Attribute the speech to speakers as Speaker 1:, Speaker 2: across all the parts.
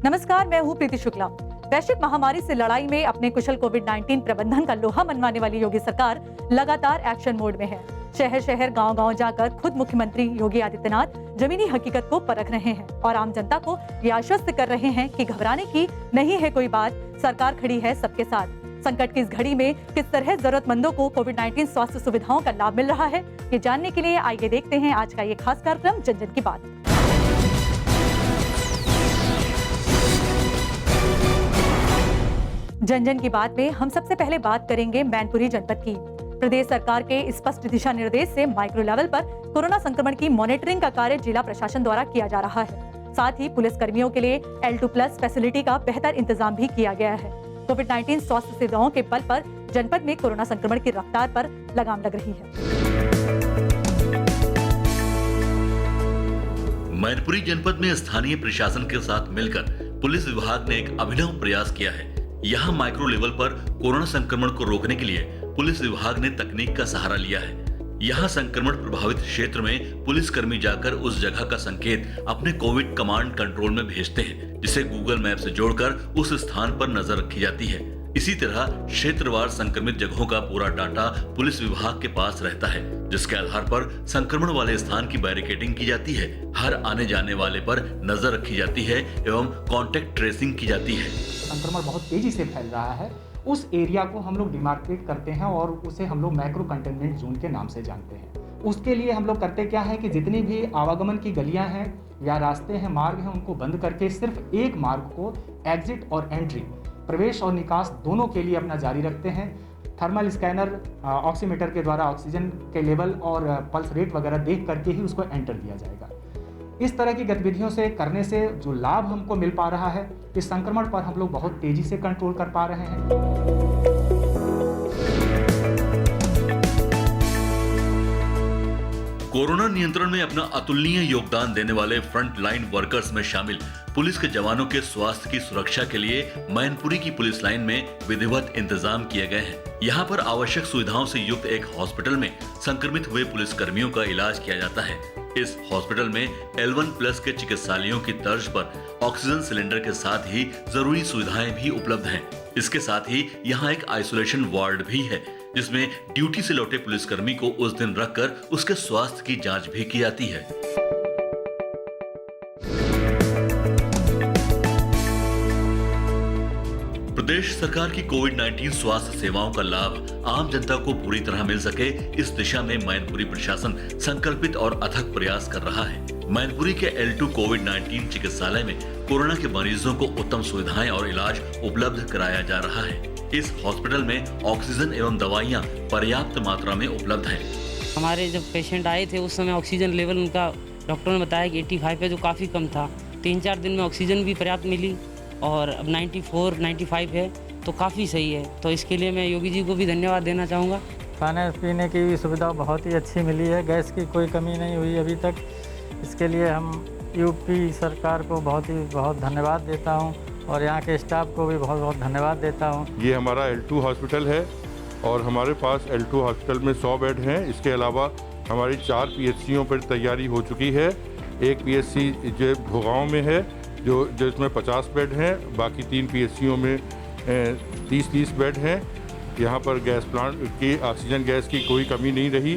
Speaker 1: नमस्कार, मैं हूँ प्रीति शुक्ला। वैश्विक महामारी से लड़ाई में अपने कुशल कोविड-19 प्रबंधन का लोहा मनवाने वाली योगी सरकार लगातार एक्शन मोड में है। शहर शहर गांव-गांव जाकर खुद मुख्यमंत्री योगी आदित्यनाथ जमीनी हकीकत को परख रहे हैं और आम जनता को ये आश्वस्त कर रहे हैं कि घबराने की नहीं है कोई बात, सरकार खड़ी है सबके साथ। संकट की इस घड़ी में किस तरह जरूरतमंदों को कोविड-19 स्वास्थ्य सुविधाओं का लाभ मिल रहा है, ये जानने के लिए आइए देखते हैं आज का ये खास कार्यक्रम जन जन की बात। जन जन की बात में हम सबसे पहले बात करेंगे मैनपुरी जनपद की। प्रदेश सरकार के स्पष्ट दिशा निर्देश से माइक्रो लेवल पर कोरोना संक्रमण की मॉनिटरिंग का कार्य जिला प्रशासन द्वारा किया जा रहा है। साथ ही पुलिस कर्मियों के लिए L2+ फैसिलिटी का बेहतर इंतजाम भी किया गया है। कोविड-19 स्वास्थ्य सुविधाओं के बल पर जनपद में कोरोना संक्रमण की रफ्तार पर लगाम लग रही है।
Speaker 2: मैनपुरी जनपद में स्थानीय प्रशासन के साथ मिलकर पुलिस विभाग ने एक अभिनव प्रयास किया है। यहाँ माइक्रो लेवल पर कोरोना संक्रमण को रोकने के लिए पुलिस विभाग ने तकनीक का सहारा लिया है। यहाँ संक्रमण प्रभावित क्षेत्र में पुलिसकर्मी जाकर उस जगह का संकेत अपने कोविड कमांड कंट्रोल में भेजते हैं, जिसे गूगल मैप से जोड़कर उस स्थान पर नजर रखी जाती है। इसी तरह क्षेत्रवार संक्रमित जगहों का पूरा डाटा पुलिस विभाग के पास रहता है, जिसके आधार पर संक्रमण वाले स्थान की बैरिकेडिंग की जाती है, हर आने जाने वाले पर नजर रखी जाती है एवं कॉन्टेक्ट ट्रेसिंग की जाती है।
Speaker 3: संक्रमण बहुत तेजी से फैल रहा है, उस एरिया को हम लोग डिमार्केट करते हैं और उसे हम लोग माइक्रो कंटेनमेंट जोन के नाम से जानते हैं। उसके लिए हम लोग करते क्या है कि जितनी भी आवागमन की गलियां हैं या रास्ते हैं, मार्ग हैं, उनको बंद करके सिर्फ एक मार्ग को एग्जिट और एंट्री, प्रवेश और निकास दोनों के लिए अपना जारी रखते हैं। थर्मल स्कैनर, ऑक्सीमीटर के द्वारा ऑक्सीजन के लेवल और पल्स रेट वगैरह देख करके ही उसको एंटर दिया जाएगा। इस तरह की गतिविधियों से करने से जो लाभ हमको मिल पा रहा है, इस संक्रमण पर हम लोग बहुत तेजी से कंट्रोल कर पा रहे हैं।
Speaker 2: कोरोना नियंत्रण में अपना अतुलनीय योगदान देने वाले फ्रंट लाइन वर्कर्स में शामिल पुलिस के जवानों के स्वास्थ्य की सुरक्षा के लिए मैनपुरी की पुलिस लाइन में विधिवत इंतजाम किए गए हैं। यहाँ पर आवश्यक सुविधाओं से युक्त एक हॉस्पिटल में संक्रमित हुए पुलिस कर्मियों का इलाज किया जाता है। इस हॉस्पिटल में L1+ के चिकित्सालयों की तर्ज पर ऑक्सीजन सिलेंडर के साथ ही जरूरी सुविधाएं भी उपलब्ध हैं। इसके साथ ही यहाँ एक आइसोलेशन वार्ड भी है, जिसमें ड्यूटी से लौटे पुलिसकर्मी को उस दिन रखकर उसके स्वास्थ्य की जांच भी की जाती है। प्रदेश सरकार की कोविड-19 स्वास्थ्य सेवाओं का लाभ आम जनता को पूरी तरह मिल सके, इस दिशा में मैनपुरी प्रशासन संकल्पित और अथक प्रयास कर रहा है। मैनपुरी के L2 कोविड-19 चिकित्सालय में कोरोना के मरीजों को उत्तम सुविधाएं और इलाज उपलब्ध कराया जा रहा है। इस हॉस्पिटल में ऑक्सीजन एवं दवाइयां पर्याप्त मात्रा में उपलब्ध हैं।
Speaker 4: हमारे जब पेशेंट आए थे उस समय ऑक्सीजन लेवल उनका डॉक्टर ने बताया कि 85 है, जो काफ़ी कम था। 3-4 दिन में ऑक्सीजन भी पर्याप्त मिली और अब 94-95 है, तो काफ़ी सही है। तो इसके लिए मैं योगी जी को भी धन्यवाद देना चाहूँगा।
Speaker 5: खाने पीने की भी सुविधा बहुत ही अच्छी मिली है, गैस की कोई कमी नहीं हुई अभी तक। इसके लिए हम यूपी सरकार को बहुत धन्यवाद देता हूँ और यहाँ के स्टाफ को भी बहुत धन्यवाद देता हूँ।
Speaker 6: ये हमारा L2 हॉस्पिटल है और हमारे पास L2 हॉस्पिटल में 100 बेड हैं। इसके अलावा हमारी 4 PHCओं पर तैयारी हो चुकी है। एक PHC जो भोगांव में है, जिसमें 50 बेड हैं, बाकी 3 PHCओं में 30-30 बेड हैं। यहाँ पर गैस प्लांट की ऑक्सीजन गैस की कोई कमी नहीं रही।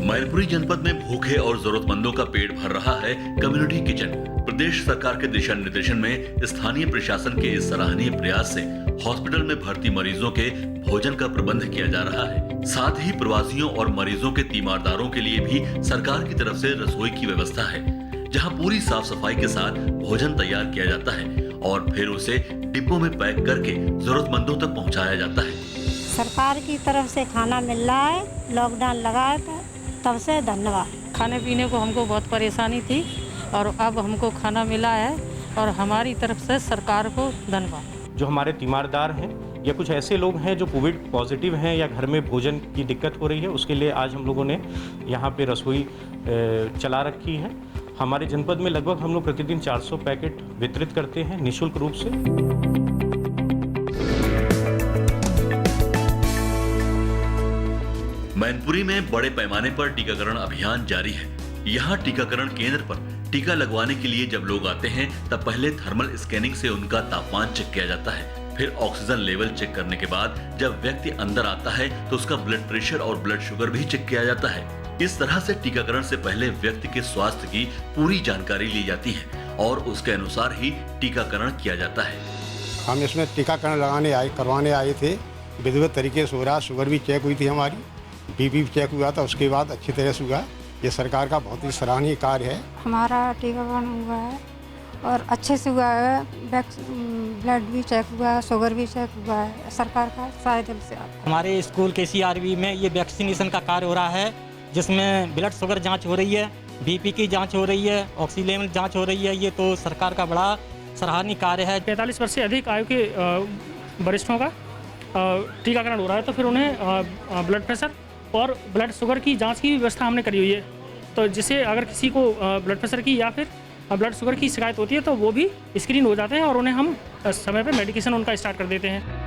Speaker 2: मैनपुरी जनपद में भूखे और जरूरतमंदों का पेट भर रहा है कम्युनिटी किचन। प्रदेश सरकार के दिशा निर्देशन में स्थानीय प्रशासन के इस सराहनीय प्रयास से हॉस्पिटल में भर्ती मरीजों के भोजन का प्रबंध किया जा रहा है। साथ ही प्रवासियों और मरीजों के तीमारदारों के लिए भी सरकार की तरफ से रसोई की व्यवस्था है, जहां पूरी साफ सफाई के साथ भोजन तैयार किया जाता है और फिर उसे डिब्बों में पैक करके जरूरतमंदों तक पहुंचाया जाता है।
Speaker 7: सरकार की तरफ से खाना मिल रहा है, लॉकडाउन लगा है, तब से धन्यवाद।
Speaker 8: खाने पीने को हमको बहुत परेशानी थी और अब हमको खाना मिला है और हमारी तरफ से सरकार को धन्यवाद।
Speaker 9: जो हमारे तीमारदार हैं या कुछ ऐसे लोग हैं जो कोविड पॉजिटिव हैं या घर में भोजन की दिक्कत हो रही है, उसके लिए आज हम लोगों ने यहाँ पे रसोई चला रखी है। हमारे जनपद में लगभग हम लोग प्रतिदिन 400 पैकेट वितरित करते हैं निःशुल्क रूप से।
Speaker 2: मैनपुरी में बड़े पैमाने पर टीकाकरण अभियान जारी है। यहाँ टीकाकरण केंद्र पर टीका लगवाने के लिए जब लोग आते हैं तब पहले थर्मल स्कैनिंग से उनका तापमान चेक किया जाता है। फिर ऑक्सीजन लेवल चेक करने के बाद जब व्यक्ति अंदर आता है तो उसका ब्लड प्रेशर और ब्लड शुगर भी चेक किया जाता है। इस तरह से टीकाकरण से पहले व्यक्ति के स्वास्थ्य की पूरी जानकारी ली जाती है और उसके अनुसार ही टीकाकरण किया जाता है।
Speaker 10: हम इसमें टीकाकरण करवाने आए थे। विधिवत तरीके से हो रहा, शुगर भी चेक हुई थी हमारी, बीपी भी चेक हुआ था, उसके बाद अच्छी तरह से हुआ। ये सरकार का बहुत ही सराहनीय कार्य है।
Speaker 7: हमारा टीकाकरण हुआ है और अच्छे से हुआ है। ब्लड भी चेक हुआ है, शुगर भी चेक हुआ है। सरकार का सारे दिल से
Speaker 5: हमारे स्कूल के CRV में ये वैक्सीनेशन का कार्य हो रहा है, जिसमें ब्लड शुगर जांच हो रही है, BP की जांच हो रही है, ऑक्सीजन लेवल जांच हो रही है। ये तो सरकार का बड़ा सराहनीय कार्य है।
Speaker 11: 45 वर्ष से अधिक आयु के वरिष्ठों का टीकाकरण हो रहा है, तो फिर उन्हें ब्लड प्रेशर और ब्लड शुगर की जांच की व्यवस्था हमने करी हुई है। तो जिससे अगर किसी को ब्लड प्रेशर की या फिर ब्लड शुगर की शिकायत होती है तो वो भी स्क्रीन हो जाते हैं और उन्हें हम समय पे मेडिकेशन उनका स्टार्ट कर देते हैं।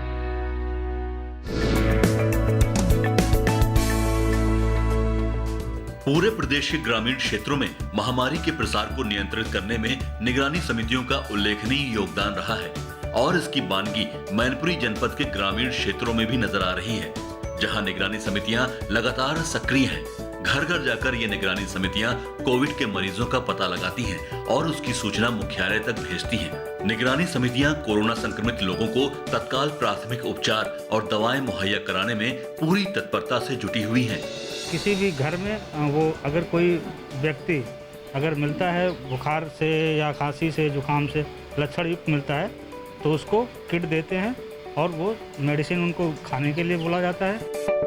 Speaker 2: पूरे प्रदेश के ग्रामीण क्षेत्रों में महामारी के प्रसार को नियंत्रित करने में निगरानी समितियों का उल्लेखनीय योगदान रहा है और इसकी बानगी मैनपुरी जनपद के ग्रामीण क्षेत्रों में भी नजर आ रही है, जहां निगरानी समितियां लगातार सक्रिय हैं। घर घर जाकर ये निगरानी समितियां कोविड के मरीजों का पता लगाती हैं और उसकी सूचना मुख्यालय तक भेजती हैं। निगरानी समितियां कोरोना संक्रमित लोगों को तत्काल प्राथमिक उपचार और दवाएं मुहैया कराने में पूरी तत्परता से जुटी हुई हैं।
Speaker 11: किसी भी घर में वो अगर कोई व्यक्ति अगर मिलता है बुखार से या खांसी से, जुकाम से लक्षण युक्त मिलता है तो उसको किट देते हैं और वो मेडिसिन उनको खाने के लिए बोला जाता है।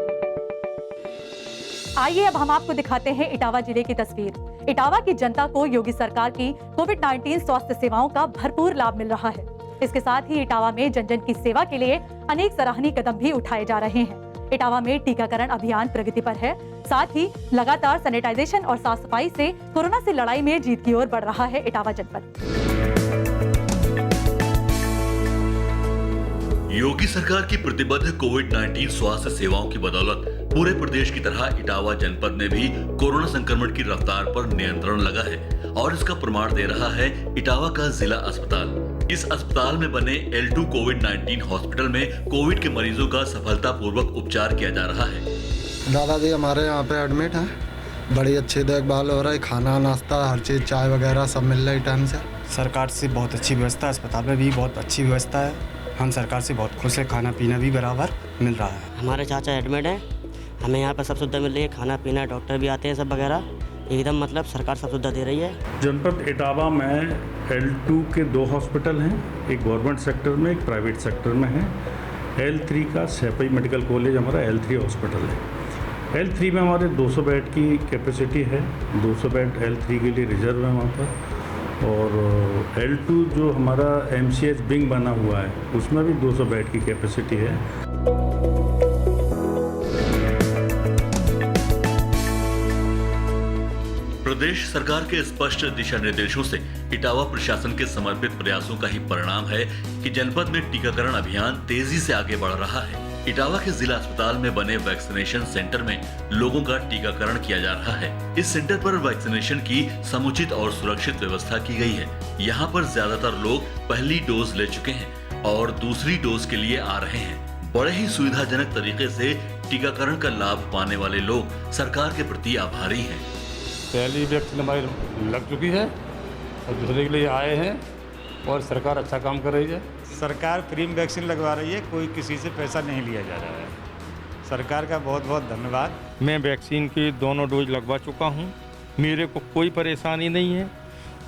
Speaker 1: आइए अब हम आपको दिखाते हैं इटावा जिले की तस्वीर। इटावा की जनता को योगी सरकार की कोविड-19 स्वास्थ्य सेवाओं का भरपूर लाभ मिल रहा है। इसके साथ ही इटावा में जन जन की सेवा के लिए अनेक सराहनीय कदम भी उठाए जा रहे हैं। इटावा में टीकाकरण अभियान प्रगति पर है। साथ ही लगातार सैनिटाइजेशन और साफ सफाई से कोरोना से लड़ाई में जीत की ओर बढ़ रहा है इटावा जनपद।
Speaker 2: योगी सरकार की प्रतिबद्ध कोविड-19 स्वास्थ्य सेवाओं की बदौलत पूरे प्रदेश की तरह इटावा जनपद में भी कोरोना संक्रमण की रफ्तार पर नियंत्रण लगा है और इसका प्रमाण दे रहा है इटावा का जिला अस्पताल। इस अस्पताल में बने L2 कोविड-19 हॉस्पिटल में कोविड के मरीजों का सफलतापूर्वक उपचार किया जा रहा है।
Speaker 12: दादाजी हमारे यहाँ पे एडमिट हैं, बड़ी अच्छी देखभाल हो रही, खाना नाश्ता हर चीज़ चाय वगैरह सब मिल रही टाइम से।
Speaker 13: सरकार से बहुत अच्छी व्यवस्था, अस्पताल में भी बहुत अच्छी व्यवस्था है। हम सरकार से बहुत खुश है, खाना पीना भी बराबर मिल रहा है।
Speaker 4: हमारे चाचा एडमिट हैं, हमें यहाँ पर सब सुविधा मिल रही है, खाना पीना, डॉक्टर भी आते हैं सब वगैरह, एकदम मतलब सरकार सब सुविधा दे रही है।
Speaker 14: जनपद इटावा में L2 के 2 हॉस्पिटल हैं, एक गवर्नमेंट सेक्टर में, एक प्राइवेट सेक्टर में है। L3 का सैपई मेडिकल कॉलेज हमारा L3 हॉस्पिटल है। L3 में हमारे 200 बेड की कैपेसिटी है, 200 बेड L3 के लिए रिजर्व है वहाँ पर। और L2 जो हमारा MCH विंग बना हुआ है उसमें भी 200 बेड की कैपेसिटी है।
Speaker 2: प्रदेश सरकार के स्पष्ट दिशा निर्देशों से इटावा प्रशासन के समर्पित प्रयासों का ही परिणाम है कि जनपद में टीकाकरण अभियान तेजी से आगे बढ़ रहा है। इटावा के जिला अस्पताल में बने वैक्सीनेशन सेंटर में लोगों का टीकाकरण किया जा रहा है। इस सेंटर पर वैक्सीनेशन की समुचित और सुरक्षित व्यवस्था की गई है। यहाँ पर ज्यादातर लोग पहली डोज ले चुके हैं और दूसरी डोज के लिए आ रहे हैं। बड़े ही सुविधाजनक तरीके से टीकाकरण का लाभ पाने वाले लोग सरकार के प्रति आभारी हैं।
Speaker 15: पहली वैक्सीन हमारी लग चुकी है और दूसरे के लिए आए हैं और सरकार अच्छा काम कर रही है।
Speaker 16: सरकार फ्री में वैक्सीन लगवा रही है, कोई किसी से पैसा नहीं लिया जा रहा है। सरकार का बहुत बहुत धन्यवाद।
Speaker 6: मैं वैक्सीन की दोनों डोज लगवा चुका हूं, मेरे को कोई परेशानी नहीं है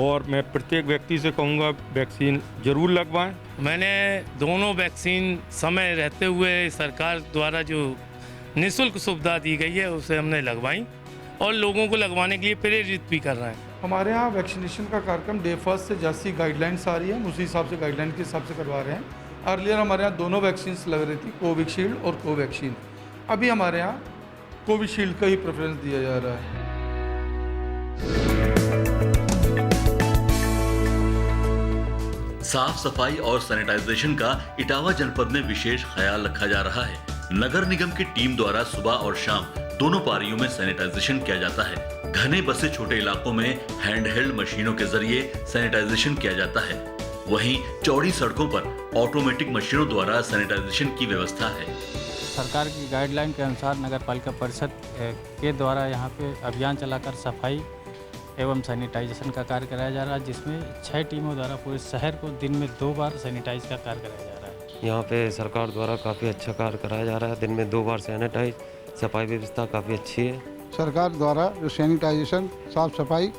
Speaker 6: और मैं प्रत्येक व्यक्ति से कहूंगा वैक्सीन जरूर लगवाएं।
Speaker 17: मैंने दोनों वैक्सीन समय रहते हुए सरकार द्वारा जो निःशुल्क सुविधा दी गई है उसे हमने लगवाई और लोगों को लगवाने के लिए प्रेरित भी कर रहे हैं।
Speaker 18: हमारे यहाँ वैक्सीनेशन का कार्यक्रम डे फर्स्ट से जैसी गाइडलाइंस आ रही है उसी हिसाब से गाइडलाइन के हिसाब से करवा रहे हैं। अर्लियर हमारे यहाँ दोनों वैक्सीन लग रही थी, कोविशील्ड और कोवैक्सीन। अभी हमारे यहाँ कोविशील्ड का ही प्रेफरेंस दिया जा रहा है।
Speaker 2: साफ सफाई और सैनिटाइजेशन का इटावा जनपद में विशेष ख्याल रखा जा रहा है। नगर निगम की टीम द्वारा सुबह और शाम दोनों पारियों में सैनिटाइजेशन किया जाता है। घने बसे छोटे इलाकों में हैंडहेल्ड मशीनों के जरिए सैनिटाइजेशन किया जाता है। वहीं चौड़ी सड़कों पर ऑटोमेटिक मशीनों द्वारा सैनिटाइजेशन की व्यवस्था है।
Speaker 5: सरकार की गाइडलाइन के अनुसार नगर पालिका परिषद के द्वारा यहाँ पे अभियान चलाकर सफाई एवं सैनिटाइजेशन का कार्य कराया जा रहा है, जिसमें 6 टीमों द्वारा पूरे शहर को दिन में 2 बार सैनिटाइज का कार्य कराया जा रहा है।
Speaker 19: यहाँ पे सरकार द्वारा काफ़ी अच्छा कार्य कराया जा रहा है। दिन में 2 बार सैनिटाइज, सफाई व्यवस्था काफ़ी अच्छी है।
Speaker 20: सरकार द्वारा जो सैनिटाइजेशन, साफ सफाई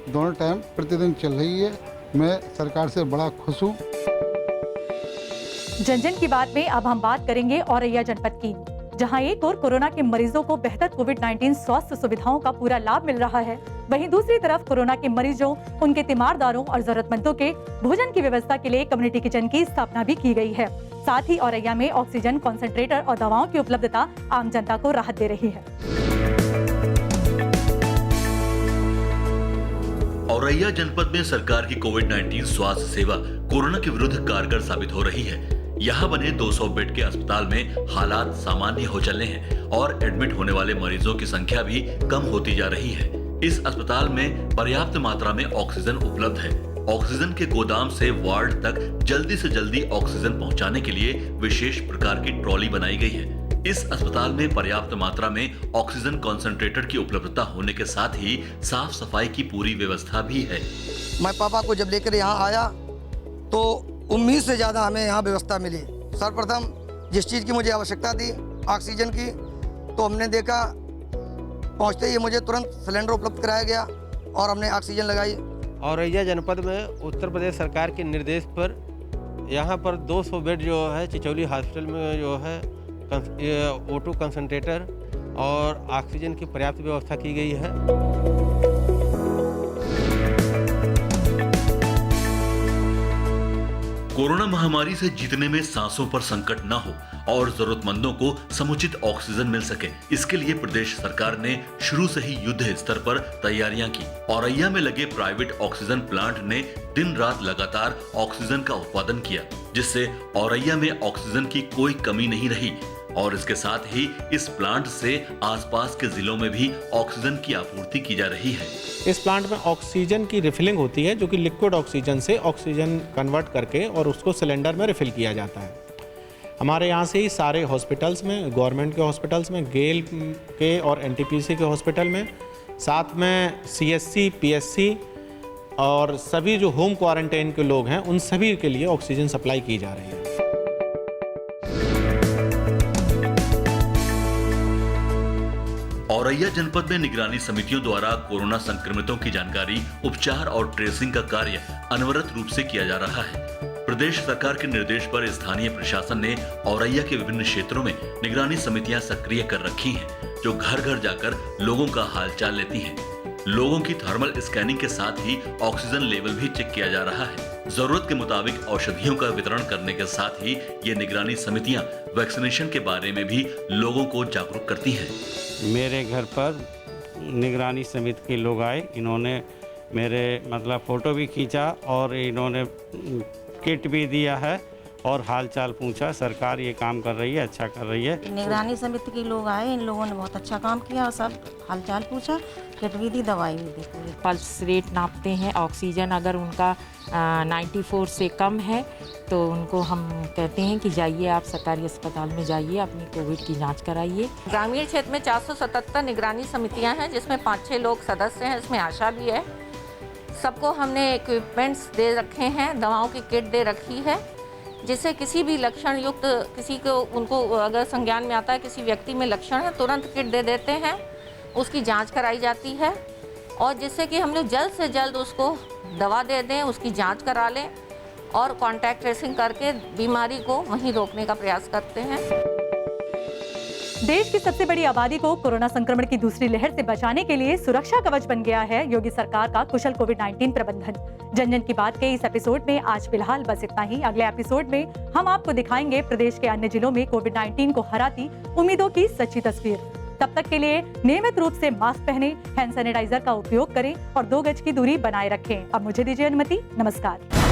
Speaker 20: दोनों टाइम प्रतिदिन चल रही है। मैं सरकार से बड़ा खुश हूँ।
Speaker 1: जन जन की बात में अब हम बात करेंगे औरैया जनपद की, जहां एक ओर कोरोना के मरीजों को बेहतर कोविड-19 स्वास्थ्य सुविधाओं का पूरा लाभ मिल रहा है, वहीं दूसरी तरफ कोरोना के मरीजों, उनके तीमारदारों और जरूरतमंदों के भोजन की व्यवस्था के लिए कम्युनिटी किचन की स्थापना भी की गई है। साथ ही औरैया में ऑक्सीजन कॉन्सेंट्रेटर और दवाओं की उपलब्धता आम जनता को राहत दे रही है।
Speaker 2: औरैया जनपद में सरकार की कोविड-19 स्वास्थ्य सेवा कोरोना के विरुद्ध कारगर साबित हो रही है। यहाँ बने 200 बेड के अस्पताल में हालात सामान्य हो चले हैं और एडमिट होने वाले मरीजों की संख्या भी कम होती जा रही है। इस अस्पताल में पर्याप्त मात्रा में ऑक्सीजन उपलब्ध है। ऑक्सीजन के गोदाम से वार्ड तक जल्दी से जल्दी ऑक्सीजन पहुंचाने के लिए विशेष प्रकार की ट्रॉली बनाई गई है। इस अस्पताल में पर्याप्त मात्रा में ऑक्सीजन कॉन्सेंट्रेटर की उपलब्धता होने के साथ ही साफ सफाई की पूरी व्यवस्था भी है।
Speaker 21: मैं पापा को जब लेकर यहाँ आया तो उम्मीद से ज़्यादा हमें यहाँ व्यवस्था मिली। सर्वप्रथम जिस चीज़ की मुझे आवश्यकता थी ऑक्सीजन की, तो हमने देखा पहुँचते ही मुझे तुरंत सिलेंडर उपलब्ध कराया गया और हमने ऑक्सीजन लगाई।
Speaker 19: औरैया जनपद में उत्तर प्रदेश सरकार के निर्देश पर यहाँ पर 200 बेड जो है चिचौली हॉस्पिटल में जो है O2 कंसंट्रेटर और ऑक्सीजन की पर्याप्त व्यवस्था की गई है।
Speaker 2: कोरोना महामारी से जीतने में सांसों पर संकट न हो और जरूरतमंदों को समुचित ऑक्सीजन मिल सके, इसके लिए प्रदेश सरकार ने शुरू से ही युद्ध स्तर पर तैयारियां की। औरैया में लगे प्राइवेट ऑक्सीजन प्लांट ने दिन रात लगातार ऑक्सीजन का उत्पादन किया, जिससे औरैया में ऑक्सीजन की कोई कमी नहीं रही और इसके साथ ही इस प्लांट से आसपास के जिलों में भी ऑक्सीजन की आपूर्ति की जा रही है।
Speaker 9: इस प्लांट में ऑक्सीजन की रिफिलिंग होती है, जो कि लिक्विड ऑक्सीजन से ऑक्सीजन कन्वर्ट करके और उसको सिलेंडर में रिफिल किया जाता है। हमारे यहाँ से ही सारे हॉस्पिटल्स में, गवर्नमेंट के हॉस्पिटल्स में, गेल के और एनटीपीसी के हॉस्पिटल में, साथ में सीएससी, पीएससी और सभी जो होम क्वारंटाइन के लोग हैं उन सभी के लिए ऑक्सीजन सप्लाई की जा रही है।
Speaker 2: औरैया जनपद में निगरानी समितियों द्वारा कोरोना संक्रमितों की जानकारी, उपचार और ट्रेसिंग का कार्य अनवरत रूप से किया जा रहा है। प्रदेश सरकार के निर्देश पर स्थानीय प्रशासन ने औरैया के विभिन्न क्षेत्रों में निगरानी समितियां सक्रिय कर रखी हैं, जो घर घर जाकर लोगों का हालचाल लेती हैं। लोगों की थर्मल स्कैनिंग के साथ ही ऑक्सीजन लेवल भी चेक किया जा रहा है। जरूरत के मुताबिक औषधियों का वितरण करने के साथ ही ये निगरानी समितियां वैक्सीनेशन के बारे में भी लोगों को जागरूक करती हैं।
Speaker 16: मेरे घर पर निगरानी समिति के लोग आए, इन्होंने मेरे मतलब फ़ोटो भी खींचा और इन्होंने किट भी दिया है और हालचाल पूछा। सरकार ये काम कर रही है, अच्छा कर रही है।
Speaker 22: निगरानी समिति के लोग आए, इन लोगों ने बहुत अच्छा काम किया और सब हालचाल पूछा, किट भी दी, दवाई भी दी।
Speaker 23: पल्स रेट नापते हैं, ऑक्सीजन अगर उनका 94 से कम है तो उनको हम कहते हैं कि जाइए आप सरकारी अस्पताल में जाइए, अपनी कोविड की जांच कराइए।
Speaker 22: ग्रामीण क्षेत्र में 477 निगरानी समितियां हैं, जिसमें 5-6 लोग सदस्य हैं, इसमें आशा भी है। सबको हमने इक्विपमेंट्स दे रखे हैं, दवाओं की किट दे रखी है, जिससे किसी भी लक्षण युक्त किसी को, उनको अगर संज्ञान में आता है किसी व्यक्ति में लक्षण है, तुरंत किट दे देते हैं, उसकी जांच कराई जाती है और जिससे कि हम लोग जल्द से जल्द उसको दवा दे दें, उसकी जांच करा लें और कॉन्टैक्ट ट्रेसिंग करके बीमारी को वहीं रोकने का प्रयास करते हैं।
Speaker 1: देश की सबसे बड़ी आबादी को कोरोना संक्रमण की दूसरी लहर से बचाने के लिए सुरक्षा कवच बन गया है योगी सरकार का कुशल कोविड-19 प्रबंधन। जन जन की बात के इस एपिसोड में आज फिलहाल बस इतना ही। अगले एपिसोड में हम आपको दिखाएंगे प्रदेश के अन्य जिलों में कोविड-19 को हराती उम्मीदों की सच्ची तस्वीर। तब तक के लिए नियमित रूप से मास्क पहने, हैंड सैनिटाइजर का उपयोग करें और 2 गज की दूरी बनाए रखें। अब मुझे दीजिए अनुमति। नमस्कार।